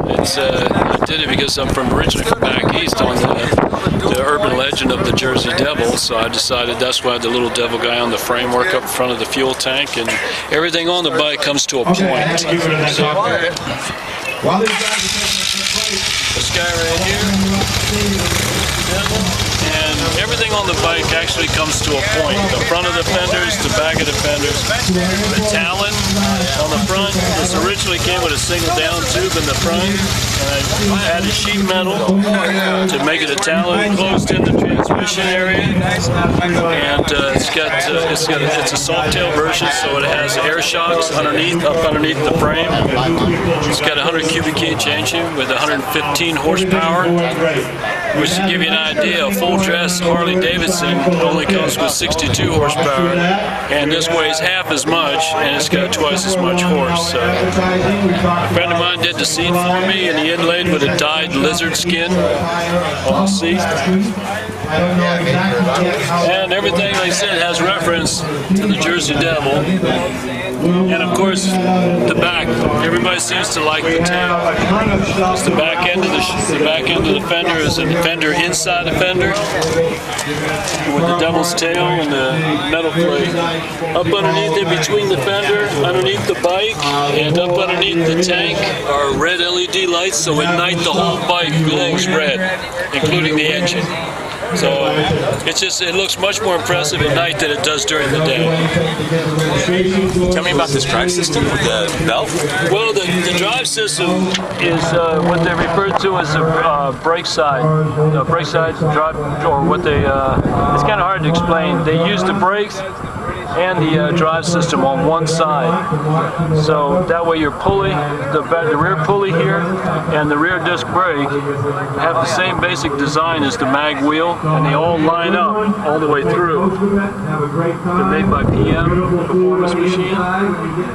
I did it because I'm originally from back east on the urban legend of the Jersey Devil, so I decided that's why the little devil guy on the framework up in front of the fuel tank, and everything on the bike comes to a point. This guy right here, devil, and everything on the bike actually comes to a point. The front of the fenders, the back of the fenders, the talon on the front. This originally came with a single down tube in the front, and I added sheet metal to make it a talon closed in the transmission area. And it's a soft tail version, so it has air shocks underneath the frame. It's got a 100 cubic inch engine with 115 horsepower, which to give you an idea, a full dress Harley Davidson only comes with 62 horsepower, and this weighs half as much, and it's got twice as much horse. So, a friend of mine did the seat for me, and he inlaid with a dyed lizard skin on the seat. And everything, like I said, has reference to the Jersey Devil. And of course, the back. Everybody seems to like the tail. It's the back end of the fender is a fender inside the fender with the devil's tail and the metal plate. Up underneath it, between the fender, underneath the bike, and up underneath the tank are red LED lights, so at night the whole bike glows red, including the engine. So it looks much more impressive at night than it does during the day. Tell me about this drive system with the belt. Well, the drive system is what they refer to as a brake side. Brake side drive, or what they, it's kind of hard to explain. They use the brakes and the drive system on one side. So that way your pulley, the rear pulley here and the rear disc brake have the same basic design as the mag wheel, and they all line up all the way through. They're made by PM Performance Machine.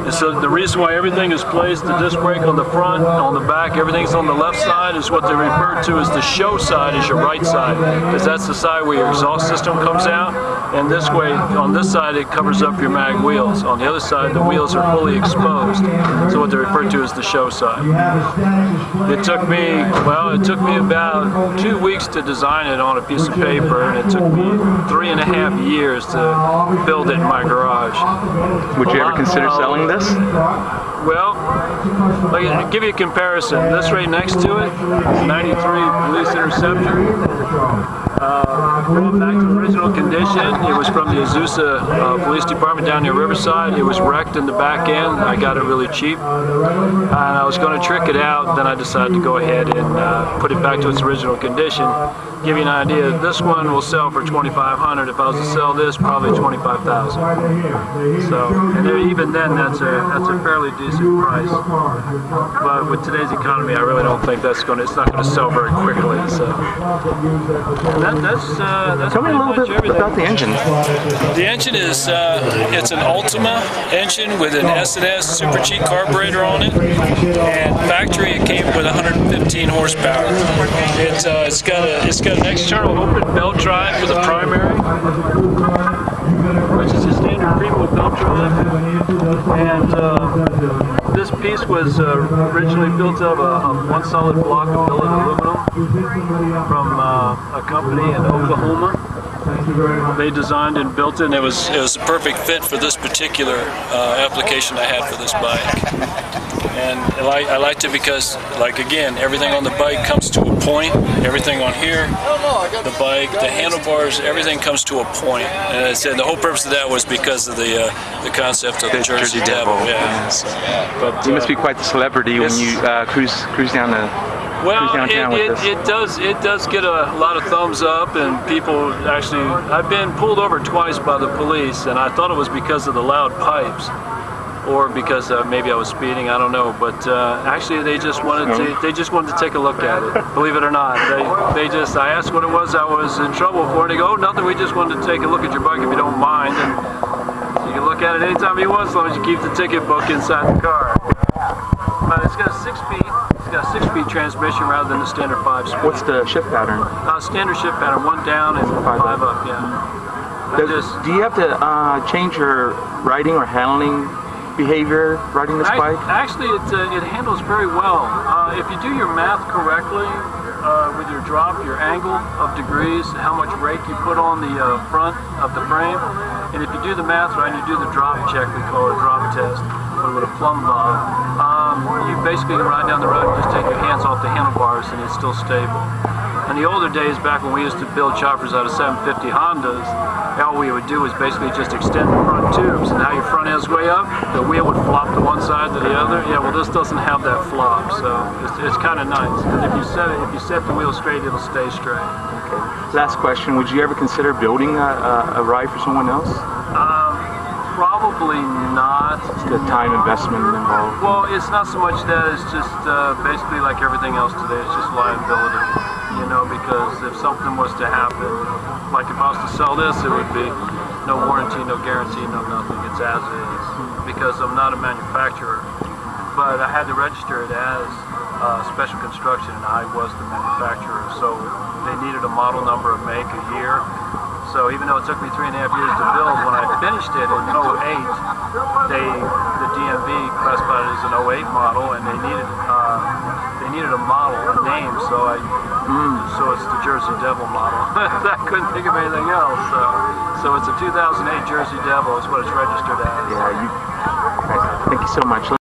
And so the reason why everything is placed, the disc brake on the front, on the back, everything's on the left side, is what they refer to as the show side, is your right side, because that's the side where your exhaust system comes out. And this way, on this side, it covers up your mag wheels. On the other side, the wheels are fully exposed. So what they refer to as the show side. It took me about 2 weeks to design it on a piece of paper, and it took me 3.5 years to build it in my garage. Would you ever consider selling this? Well, I'll give you a comparison. This right next to it is a 93 Police Interceptor. Brought back to original condition. It was from the Azusa Police Department down near Riverside. It was wrecked in the back end. I got it really cheap. And I was going to trick it out, then I decided to go ahead and put it back to its original condition. Give you an idea, this one will sell for $2,500. If I was to sell this, probably $25,000. So, and even then, that's a fairly decent price. But with today's economy, I really don't think it's not going to sell very quickly. So, that's tell me a little bit about the engine. The engine is it's an Ultima engine with an S&S super cheap carburetor on it, and factory it came with 115 horsepower. It's got an external open belt drive for the primary, which is a standard primo belt drive, and this piece was originally built out of one solid block of billet aluminum from a company in Oklahoma. They designed and built it, and it was a perfect fit for this particular application I had for this bike. And I liked it because, like, again, everything on the bike comes to a point. Everything on here, the bike, the handlebars, everything comes to a point. And I said the whole purpose of that was because of the concept of the Jersey Devil. Yeah. So, but you must be quite the celebrity when you cruise down the. Well, it does get a lot of thumbs up, and people actually. I've been pulled over twice by the police, and I thought it was because of the loud pipes, or because maybe I was speeding. I don't know, but actually they just wanted to take a look at it. Believe it or not, I asked what it was I was in trouble for, and they go, "Oh, nothing. We just wanted to take a look at your bike if you don't mind." And you can look at it anytime you want, as long as you keep the ticket book inside the car. But it's got a 6-speed. Got a 6-speed transmission rather than the standard 5-speed. What's the shift pattern? Standard shift pattern, 1 down and 5 up. Yeah. Do you have to change your riding or handling behavior riding this bike? Actually, it handles very well. If you do your math correctly, with your drop, your angle of degrees, how much rake you put on the front of the frame, and if you do the math right and you do the drop check, we call it a drop test, with a plumb bob, you basically can ride down the road and just take your hands off the handlebars and it's still stable. In the older days, back when we used to build choppers out of 750 Hondas, all we would do was basically just extend the front tubes, and how your front end's way up, the wheel would flop to one side to the other. Yeah, well, this doesn't have that flop, so it's kind of nice. If you set the wheel straight, it'll stay straight. Okay. Last question: would you ever consider building a ride for someone else? Probably not. It's the time investment involved. Well, it's not so much that. It's just basically like everything else today. It's just liability. You know, because if something was to happen, like if I was to sell this, it would be no warranty, no guarantee, no nothing. It's as is. Because I'm not a manufacturer, but I had to register it as special construction, and I was the manufacturer. So they needed a model number, a make, a year. So even though it took me 3.5 years to build, when I finished it in 08, the DMV classified it as an 08 model, and they needed a model, a name. So it's the Jersey Devil model. I couldn't think of anything else. So it's a 2008 Jersey Devil. Is what it's registered as. Yeah. Thank you so much.